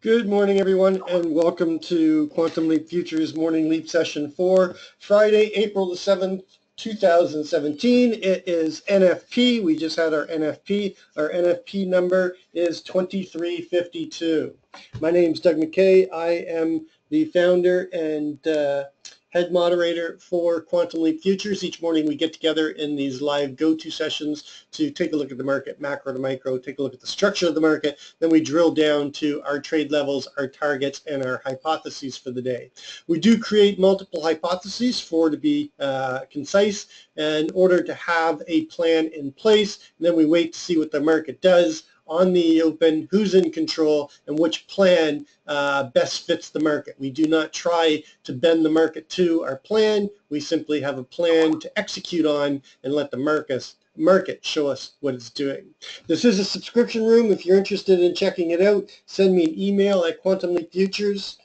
Good morning, everyone, and welcome to Quantum Leap Futures Morning Leap Session 4, Friday, April the 7th, 2017. It is NFP. We just had our NFP. Our NFP number is 2352. My name is Doug McKay. I am the founder and head moderator for Quantum Leap Futures. Each morning we get together in these live go-to sessions to take a look at the market, macro to micro, take a look at the structure of the market. Then we drill down to our trade levels, our targets, and our hypotheses for the day. We do create multiple hypotheses to be concise in order to have a plan in place. And then we wait to see what the market does on the open, who's in control, and which plan best fits the market. We do not try to bend the market to our plan. We simply have a plan to execute on and let the market show us what it's doing. This is a subscription room. If you're interested in checking it out, send me an email at quantumleapfutures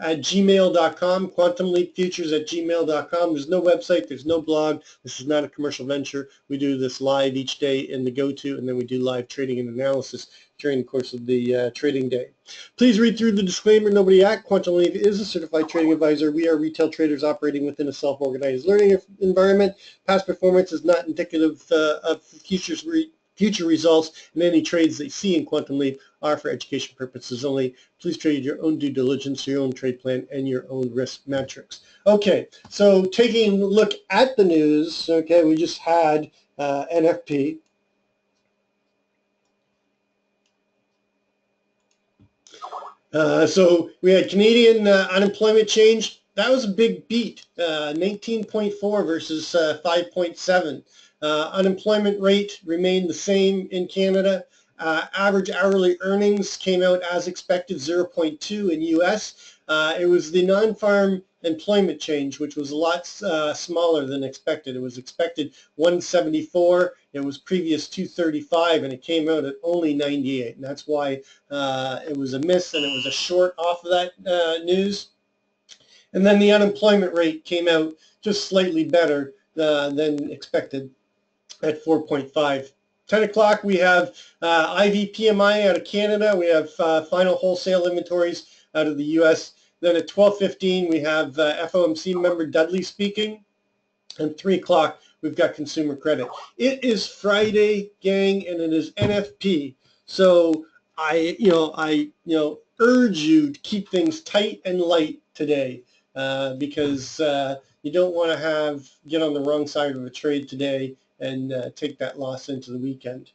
at gmail.com, quantumleapfutures@gmail.com. There's no website, there's no blog. This is not a commercial venture. We do this live each day in the go-to, and then we do live trading and analysis during the course of the trading day. Please read through the disclaimer. Nobody at Quantum Leap is a certified trading advisor. We are retail traders operating within a self-organized learning environment. Past performance is not indicative of future results, and any trades that you see in Quantum Leap are for education purposes only. Please trade your own due diligence, your own trade plan, and your own risk metrics. Okay, so taking a look at the news, okay, we just had NFP. So we had Canadian unemployment change. That was a big beat, 19.4 versus 5.7. Unemployment rate remained the same in Canada. Average hourly earnings came out as expected, 0.2 in U.S. It was the non-farm employment change, which was a lot smaller than expected. It was expected 174. It was previous 235, and it came out at only 98. And that's why it was a miss, and it was a short off of that news. And then the unemployment rate came out just slightly better than expected at 4.5. 10 o'clock, we have IV PMI out of Canada. We have final wholesale inventories out of the U.S. Then at 12:15, we have FOMC member Dudley speaking. And 3 o'clock, we've got consumer credit. It is Friday, gang, and it is NFP. So I urge you to keep things tight and light today because you don't want to get on the wrong side of a trade today and take that loss into the weekend.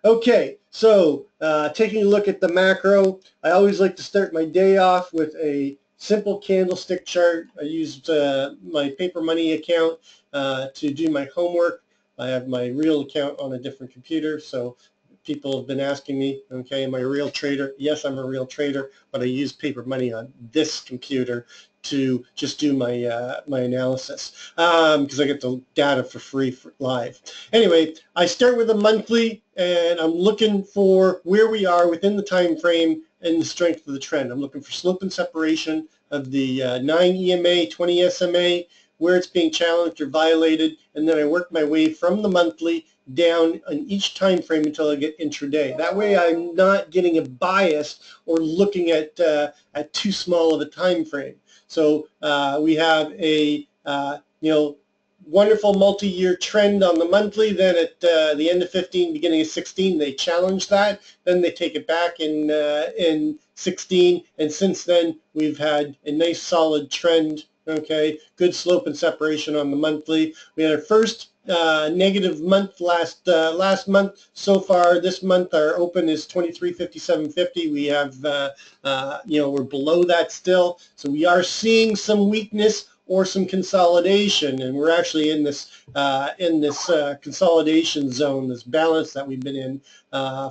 Okay, so taking a look at the macro, I always like to start my day off with a simple candlestick chart. I used my paper money account to do my homework. I have my real account on a different computer, so people have been asking me, okay, am I a real trader? Yes, I'm a real trader, but I use paper money on this computer to just do my my analysis because I get the data for free live. Anyway, I start with a monthly, and I'm looking for where we are within the time frame and the strength of the trend. I'm looking for slope and separation of the 9 EMA, 20 SMA, where it's being challenged or violated, and then I work my way from the monthly down on each time frame until I get intraday. That way I'm not getting a bias or looking at too small of a time frame. So we have a wonderful multi-year trend on the monthly. Then at the end of 15, beginning of 16, they challenge that. Then they take it back in 16, and since then we've had a nice solid trend. Okay, good slope and separation on the monthly. We had our first negative month last month. So far this month our open is 23.57.50. We have we're below that still, so we are seeing some weakness or some consolidation, and we're actually in this consolidation zone, this balance that we've been in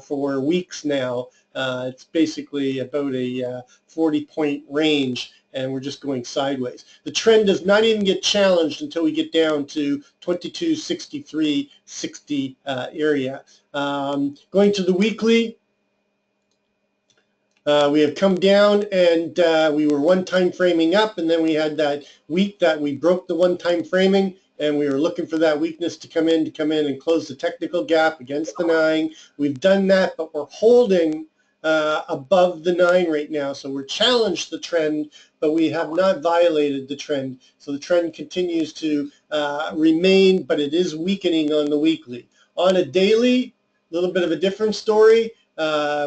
for weeks now. It's basically about a 40-point range, and we're just going sideways. The trend does not even get challenged until we get down to 22.63.60 area. Going to the weekly, we have come down, and we were one time framing up, and then we had that week that we broke the one time framing, and we were looking for that weakness to come in and close the technical gap against the 9. We've done that, but we're holding above the 9 right now. So we're challenged the trend, but we have not violated the trend. So the trend continues to remain, but it is weakening on the weekly. On a daily, a little bit of a different story.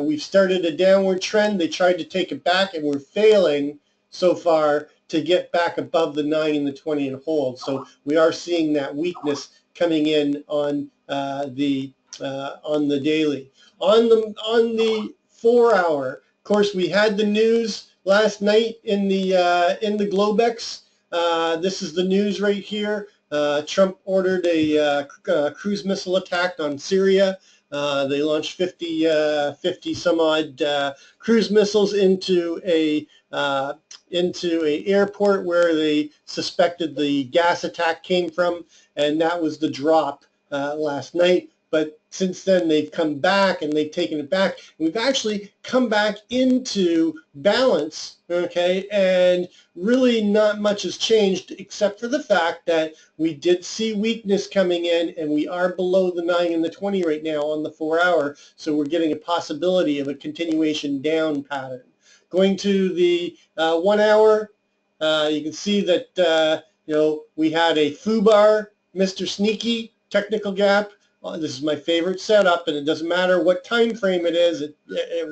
We've started a downward trend. They tried to take it back, and we're failing so far to get back above the 9 and the 20 and hold. So we are seeing that weakness coming in on the daily. On the 4-hour, of course, we had the news last night in the Globex. This is the news right here. Trump ordered a cruise missile attack on Syria. They launched 50 some odd cruise missiles into a airport where they suspected the gas attack came from, and that was the drop last night. But since then, they've come back and they've taken it back. We've actually come back into balance, okay? And really not much has changed except for the fact that we did see weakness coming in, and we are below the 9 and the 20 right now on the 4-hour. So we're getting a possibility of a continuation down pattern. Going to the 1-hour, you can see that we had a FUBAR, Mr. Sneaky, technical gap. This is my favorite setup, and it doesn't matter what time frame it is. It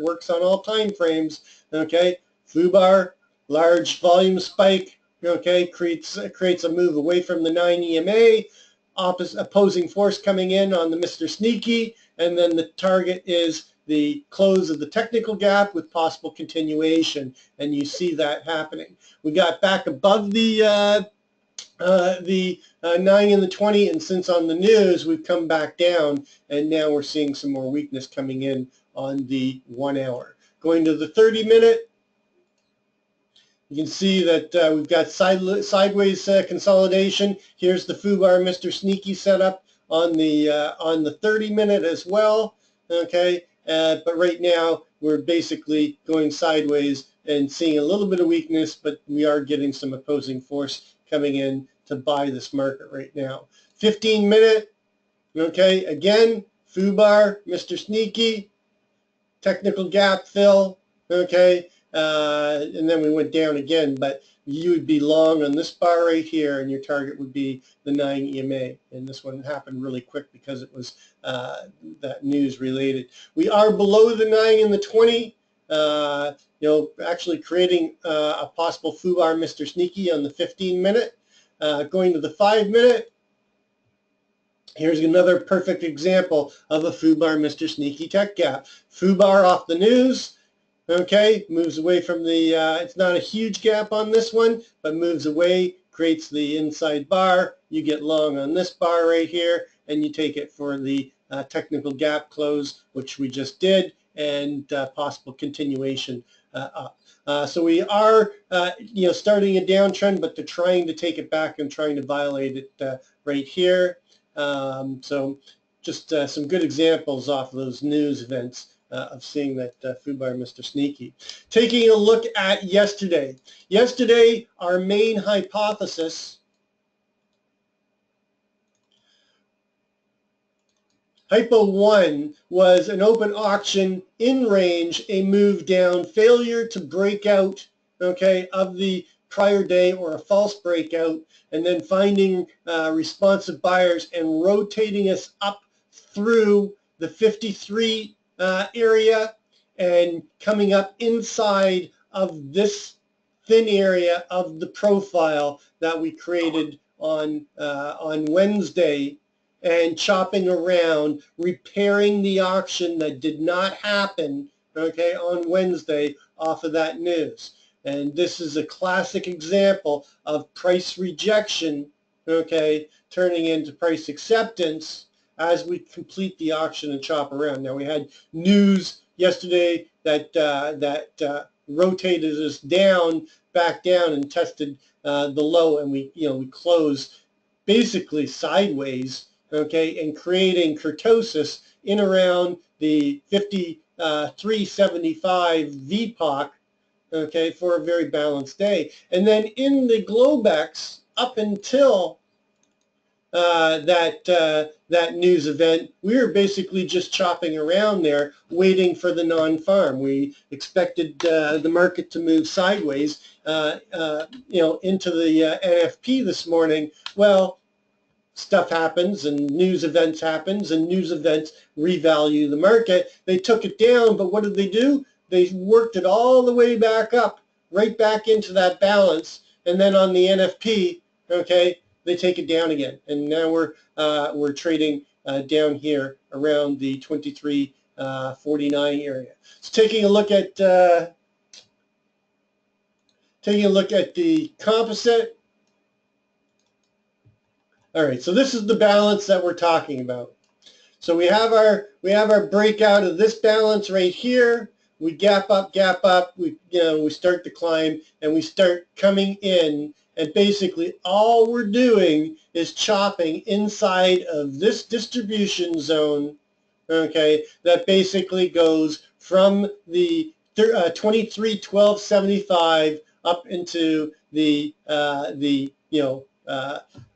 works on all time frames. Okay, FUBAR, large volume spike. Okay, creates a move away from the 9 EMA. Opposing force coming in on the Mr. Sneaky, and then the target is the close of the technical gap with possible continuation, and you see that happening. We got back above the 9 and the 20, and since on the news we've come back down, and now we're seeing some more weakness coming in on the 1-hour. Going to the 30-minute, you can see that we've got sideways consolidation. Here's the FUBAR Mr. Sneaky setup on the 30-minute as well. Okay, but right now we're basically going sideways and seeing a little bit of weakness, but we are getting some opposing force coming in to buy this market right now. 15-minute, okay, again, FUBAR, Mr. Sneaky, technical gap fill, okay, and then we went down again, but you would be long on this bar right here, and your target would be the 9 EMA, and this one happened really quick because it was that news related. We are below the 9 and the 20, actually creating a possible FUBAR Mr. Sneaky on the 15-minute. Going to the 5-minute, here's another perfect example of a FUBAR Mr. Sneaky tech gap. FUBAR off the news, okay, moves away from the, it's not a huge gap on this one, but moves away, creates the inside bar. You get long on this bar right here, and you take it for the technical gap close, which we just did, and possible continuation up. So we are, starting a downtrend, but they're trying to take it back and trying to violate it right here. So just some good examples off of those news events of seeing that FUBAR Mr. Sneaky. Taking a look at yesterday. Yesterday, our main hypothesis Hypo 1 was an open auction in range, a move down, failure to break out, okay, of the prior day or a false breakout, and then finding responsive buyers and rotating us up through the 53 area and coming up inside of this thin area of the profile that we created on Wednesday, and chopping around, repairing the auction that did not happen, okay, on Wednesday off of that news. And this is a classic example of price rejection, okay, turning into price acceptance as we complete the auction and chop around. Now, we had news yesterday that rotated us down, back down, and tested the low, and we closed basically sideways, okay, and creating kurtosis in around the 53.75 VPOC, okay, for a very balanced day. And then in the Globex, up until that news event. We were basically just chopping around there, waiting for the non-farm. We expected the market to move sideways, into the NFP this morning. Well, stuff happens and news events happens and news events revalue the market. They took it down, but what did they do? They worked it all the way back up, right back into that balance, and then on the NFP, okay, they take it down again, and now we're trading down here around the 23.49 area. So taking a look at the composite. All right, so this is the balance that we're talking about. So we have our breakout of this balance right here. We gap up, we start to climb, and we start coming in, and basically all we're doing is chopping inside of this distribution zone, okay, that basically goes from the 23.1275 up into the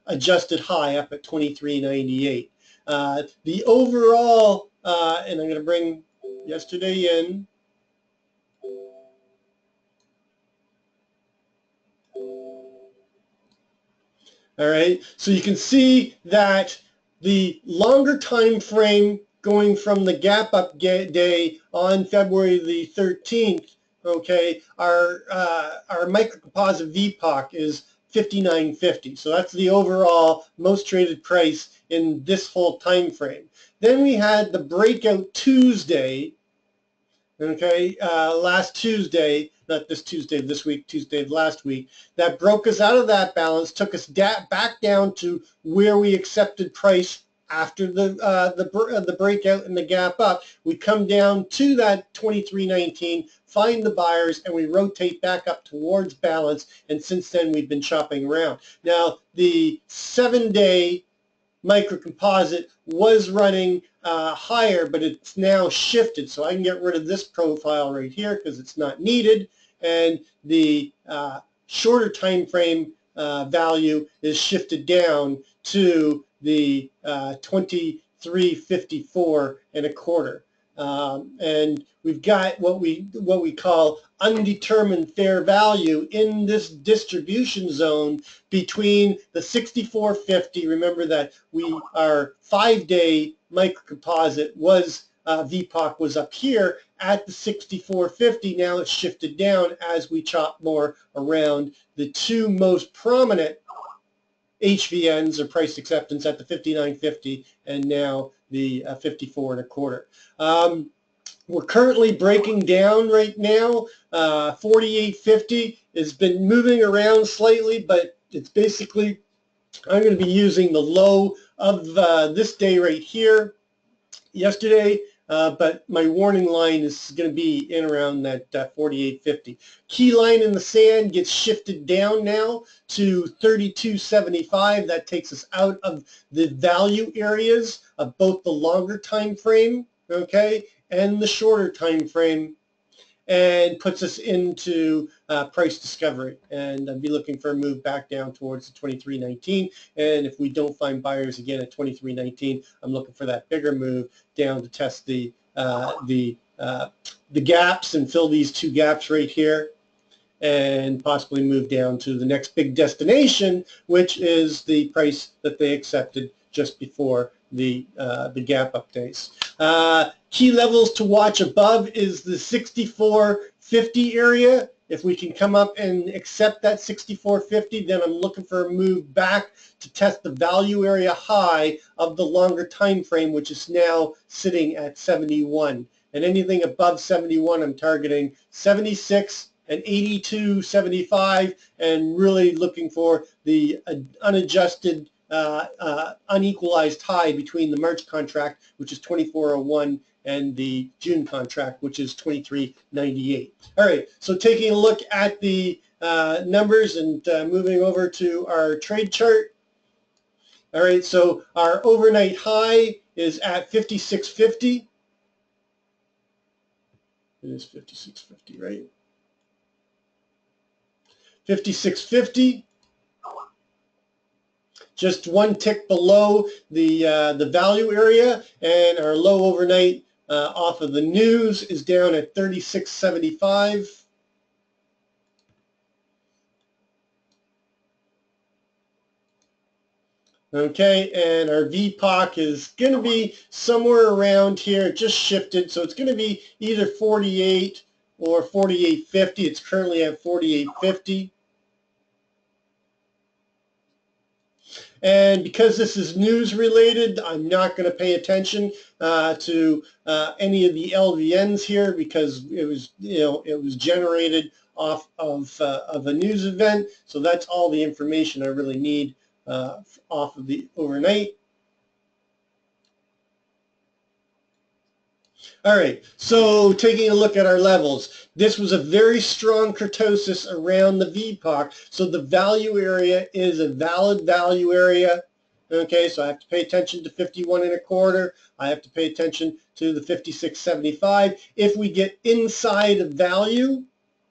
adjusted high up at 23.98. The overall, and I'm going to bring yesterday in. All right, so you can see that the longer time frame going from the gap up day on February the 13th, okay, our microcomposite VPOC is 59.50. So that's the overall most traded price in this whole time frame. Then we had the breakout Tuesday, okay, last Tuesday, not this Tuesday of this week, Tuesday of last week, that broke us out of that balance, took us back down to where we accepted price after the breakout and the gap up. We come down to that 23.19, find the buyers, and we rotate back up towards balance, and since then we've been chopping around. Now, the 7-day microcomposite was running higher, but it's now shifted. So I can get rid of this profile right here because it's not needed. And the shorter time frame value is shifted down to the 23.54 and a quarter. And we've got what we call undetermined fair value in this distribution zone between the 64.50. Remember that our 5-day microcomposite was VPOC was up here at the 64.50. Now it's shifted down as we chop more around the two most prominent HVNs, or price acceptance, at the 59.50 and now the 54 and a quarter. We're currently breaking down right now. 48.50 has been moving around slightly, but it's basically, I'm going to be using the low of this day right here, yesterday, but my warning line is going to be in around that 48.50. Key line in the sand gets shifted down now to 32.75. That takes us out of the value areas of both the longer time frame, okay, and the shorter time frame, and puts us into price discovery. And I'd be looking for a move back down towards the 23.19. And if we don't find buyers again at 23.19, I'm looking for that bigger move down to test the gaps and fill these two gaps right here, and possibly move down to the next big destination, which is the price that they accepted just before the gap up days. Key levels to watch above is the 64.50 area. If we can come up and accept that 64.50, then I'm looking for a move back to test the value area high of the longer time frame, which is now sitting at 71. And anything above 71, I'm targeting 76 and 82.75, and really looking for the unadjusted unequalized high between the March contract, which is 24.01, and the June contract, which is 23.98. All right, so taking a look at the numbers and moving over to our trade chart. All right, so our overnight high is at 56.50. It is 56.50, right? 56.50. just one tick below the value area, and our low overnight off of the news is down at 36.75. Okay, and our VPOC is going to be somewhere around here. It just shifted, so it's going to be either 48 or 48.50. It's currently at 48.50. And because this is news related, I'm not going to pay attention to any of the LVNs here because it was, it was generated off of a news event. So that's all the information I really need off of the overnight. All right, so taking a look at our levels, this was a very strong kurtosis around the VPOC, so the value area is a valid value area. Okay, so I have to pay attention to 51.25. I have to pay attention to the 56.75. If we get inside of value,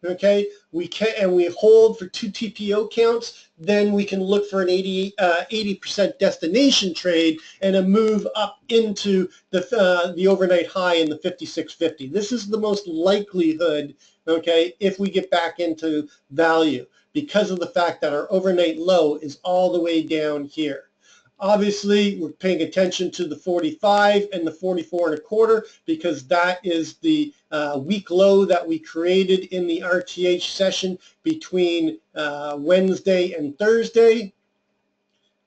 okay, we hold for 2 TPO counts, then we can look for an 80% destination trade and a move up into the overnight high in the 56.50. This is the most likelihood, okay, if we get back into value because of the fact that our overnight low is all the way down here. Obviously, we're paying attention to the 45 and the 44.25 because that is the week low that we created in the RTH session between Wednesday and Thursday.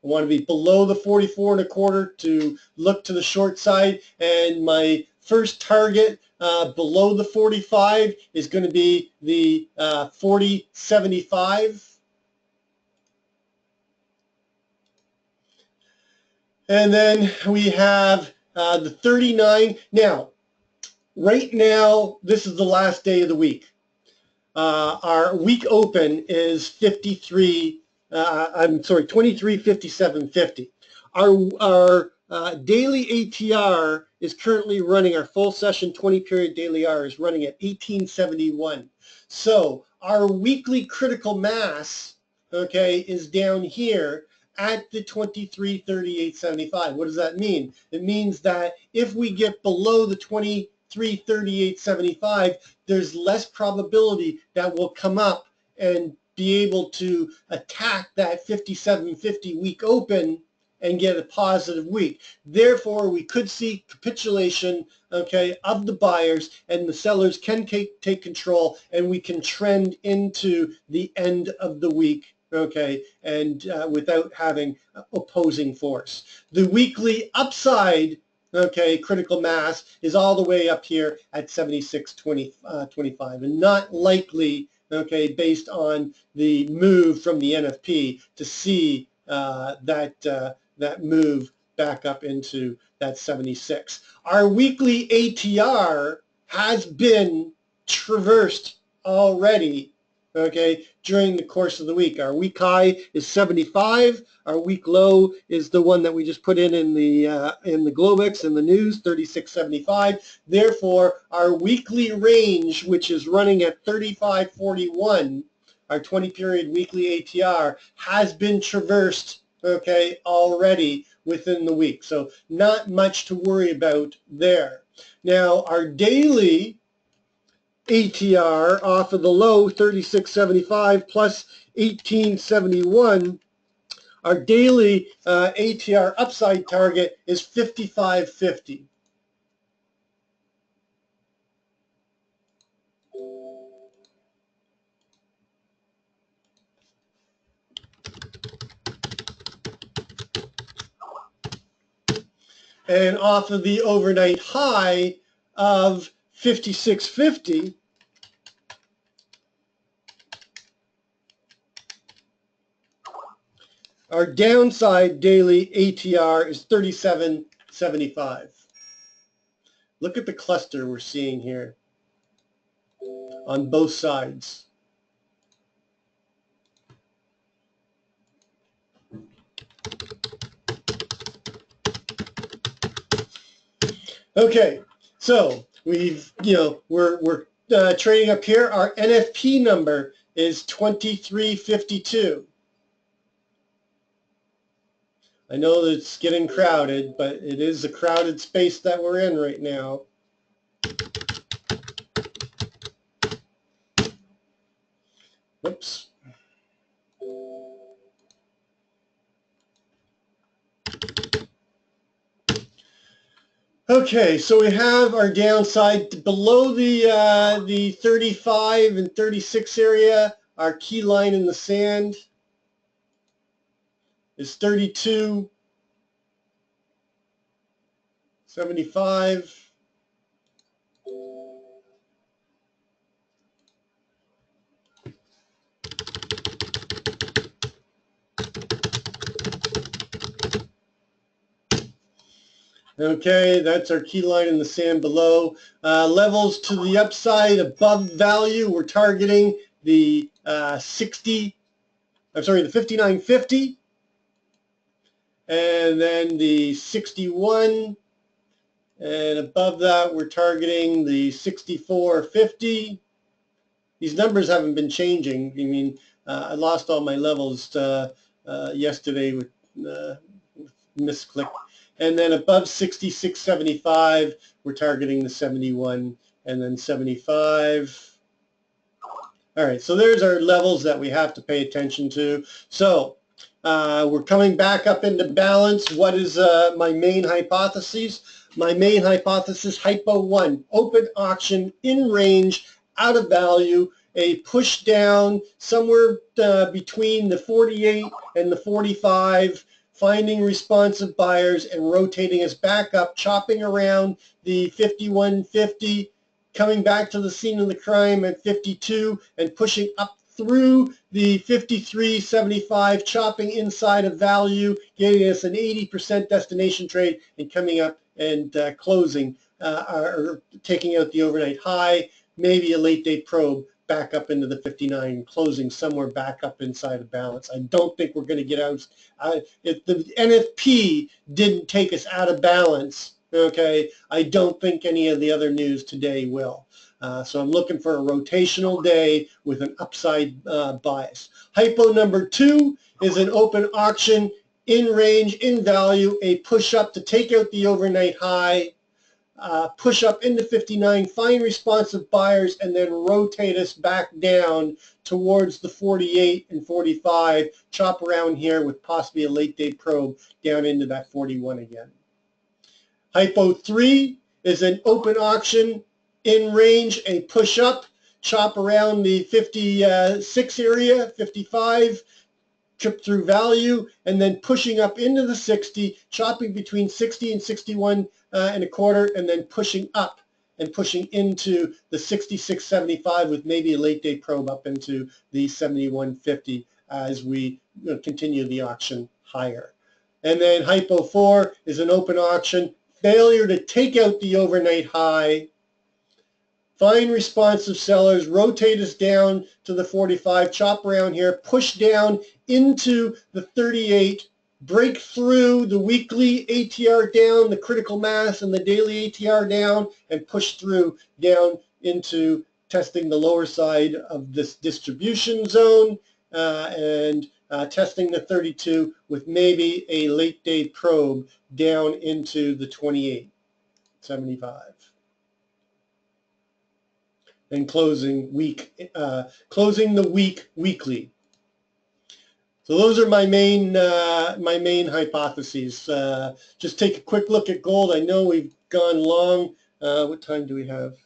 I want to be below the 44.25 to look to the short side, and my first target below the 45 is going to be the 40.75. And then we have the 39. Now, right now, this is the last day of the week. Our week open is 23.57.50. Our daily ATR is currently running, our full session 20 period daily R is running at 1871. So our weekly critical mass, okay, is down here at the 23.38.75. What does that mean? It means that if we get below the 23.38.75, there's less probability that we'll come up and be able to attack that 57.50 week open and get a positive week. Therefore, we could see capitulation, okay, of the buyers, and the sellers can take control, and we can trend into the end of the week, okay, and without having opposing force. The weekly upside, okay, critical mass is all the way up here at 76.25, and not likely, okay, based on the move from the NFP to see that move back up into that 76. Our weekly ATR has been traversed already, okay, during the course of the week. Our week high is 75. Our week low is the one that we just put in the Globex in the news, 36.75. Therefore, our weekly range, which is running at 35.41, our 20 period weekly ATR has been traversed, okay, already within the week. So not much to worry about there. Now, our daily ATR off of the low, 36.75 plus 18.71, our daily ATR upside target is 55.50. And off of the overnight high of 56.50, our downside daily ATR is 37.75. Look at the cluster we're seeing here on both sides. Okay, so we've, we're trading up here. Our NFP number is 2352. I know that it's getting crowded, but it is a crowded space that we're in right now. Whoops. Okay, so we have our downside below the 35 and 36 area. Our key line in the sand is 32.75. Okay, that's our key line in the sand below. Levels to the upside above value, we're targeting the the 59.50, and then the 61, and above that we're targeting the 64.50. These numbers haven't been changing. I mean, I lost all my levels yesterday with misclick. And then above 66.75, we're targeting the 71 and then 75. All right, so there's our levels that we have to pay attention to. So we're coming back up into balance. What is my main hypothesis? My main hypothesis, hypo 1, open auction in range, out of value, a push down somewhere between the 48 and the 45, finding responsive buyers and rotating us back up, chopping around the 51.50, coming back to the scene of the crime at 52 and pushing up through the 53.75, chopping inside of value, getting us an 80% destination trade and coming up and closing or taking out the overnight high, maybe a late day probe back up into the 59, closing somewhere back up inside of balance. I don't think we're going to get out. If the NFP didn't take us out of balance, okay, I don't think any of the other news today will. So I'm looking for a rotational day with an upside bias. Hypo number 2 is an open auction in range, in value, a push up to take out the overnight high, push up into 59, find responsive buyers, and then rotate us back down towards the 48 and 45, chop around here with possibly a late day probe down into that 41 again. Hypo 3 is an open auction in range, a push up, chop around the 56 area, 55, trip through value, and then pushing up into the 60, chopping between 60 and 61 and a quarter, and then pushing up and pushing into the 66.75 with maybe a late day probe up into the 71.50 as we continue the auction higher. And then hypo 4 is an open auction, failure to take out the overnight high, find responsive sellers, rotate us down to the 45, chop around here, push down into the 38, break through the weekly ATR down, the critical mass, and the daily ATR down, and push through down into testing the lower side of this distribution zone and testing the 32 with maybe a late day probe down into the 28.75. And closing the week weekly. So those are my main hypotheses. Just take a quick look at gold. I know we've gone long. What time do we have?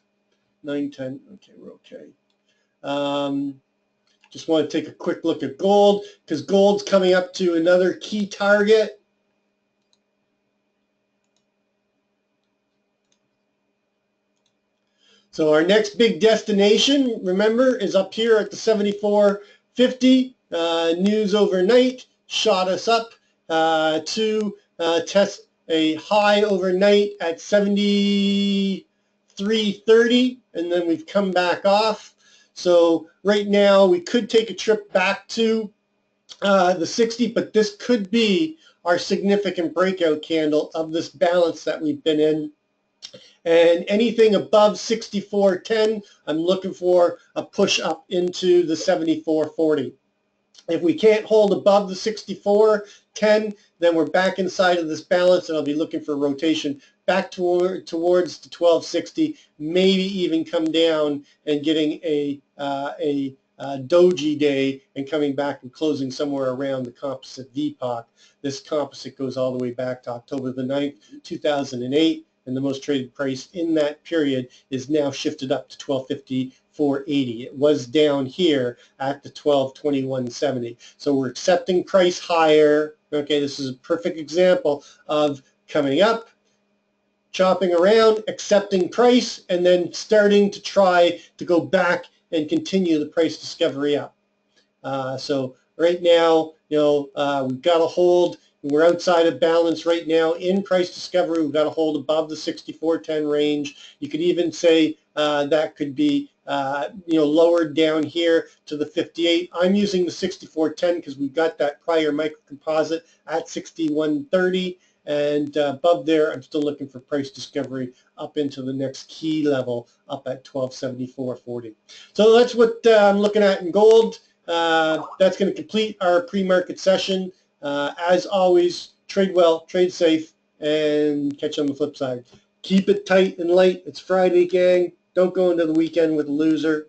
9:10. Okay, we're okay. Just want to take a quick look at gold because gold's coming up to another key target. So our next big destination, remember, is up here at the 74.50. News overnight shot us up to test a high overnight at 73.30, and then we've come back off. So right now we could take a trip back to the 60, but this could be our significant breakout candle of this balance that we've been in. And anything above 64.10, I'm looking for a push up into the 74.40. If we can't hold above the 64.10, then we're back inside of this balance, and I'll be looking for rotation back towards the 1260, maybe even come down and getting a doji day and coming back and closing somewhere around the composite VPOC. This composite goes all the way back to October the 9th, 2008. And the most traded price in that period is now shifted up to 1250, 480. It was down here at the 1221.70. So we're accepting price higher. Okay, this is a perfect example of coming up, chopping around, accepting price, and then starting to try to go back and continue the price discovery up. So right now, we've got to hold. We're outside of balance right now in price discovery. We've got to hold above the 64.10 range. You could even say that could be lowered down here to the 58. I'm using the 64.10 because we've got that prior microcomposite at 61.30. And above there, I'm still looking for price discovery up into the next key level up at 1274.40. So that's what I'm looking at in gold. That's going to complete our pre-market session. As always, trade well, trade safe, and catch you on the flip side. Keep it tight and light. It's Friday, gang. Don't go into the weekend with a loser.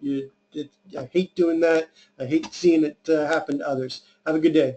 I hate doing that. I hate seeing it happen to others. Have a good day.